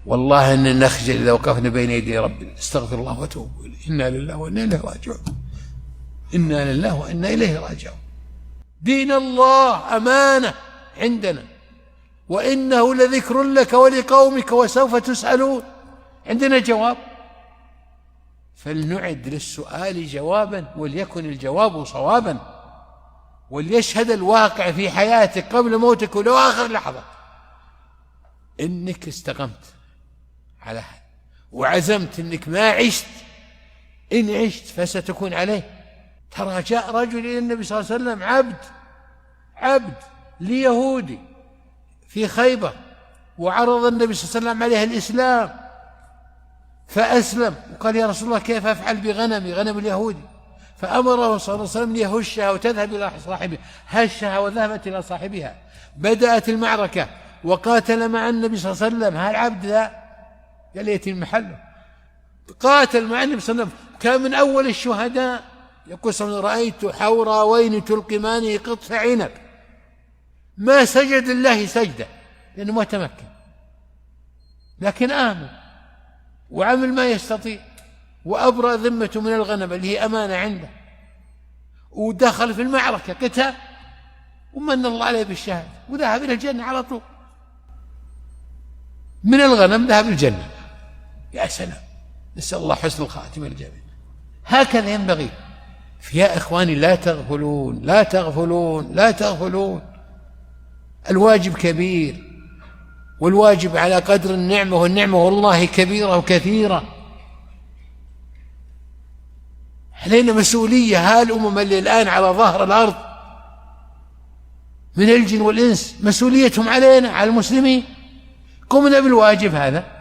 والله أن نخجل إذا وقفنا بين يدي ربنا استغفر الله وتوب إليه، إنا لله وإنا إليه راجعون، إنا لله وإنا إليه راجعون. دين الله أمانة عندنا، وإنه لذكر لك ولقومك وسوف تسألون. عندنا جواب، فلنعد للسؤال جوابا وليكن الجواب صوابا، وليشهد الواقع في حياتك قبل موتك ولو آخر لحظة إنك استقمت على هذا وعزمت إنك ما عشت، إن عشت فستكون عليه. ترى جاء رجل إلى النبي صلى الله عليه وسلم عبد ليهودي في خيبر، وعرض النبي صلى الله عليه وسلم عليه الإسلام فأسلم، وقال يا رسول الله كيف أفعل بغنمي غنم اليهودي؟ فأمره صلى الله عليه وسلم ليهشها وتذهب إلى صاحبها، هشها وذهبت إلى صاحبها. بدأت المعركة وقاتل مع النبي صلى الله عليه وسلم. هالعبد ذا قال يتم محله، قاتل مع النبي صلى الله عليه وسلم، كان من أول الشهداء. يقول صلى الله عليه وسلم رأيت حوراوين تلقمان قطف عنب، ما سجد لله سجدة لأنه ما تمكن، لكن آمن وعمل ما يستطيع، وأبرأ ذمته من الغنم اللي هي أمانة عنده، ودخل في المعركة قتال، ومن الله عليه بالشهادة، وذهب إلى الجنة على طول. من الغنم ذهب الجنة. يا سلام، نسأل الله حسن الخاتمة للجميع. هكذا ينبغي. فيا إخواني لا تغفلون لا تغفلون لا تغفلون. الواجب كبير، والواجب على قدر النعمة، والنعمة والله كبيرة وكثيرة. علينا مسؤولية. هالأمم اللي الآن على ظهر الأرض من الجن والإنس مسؤوليتهم علينا، على المسلمين. قمنا بالواجب هذا.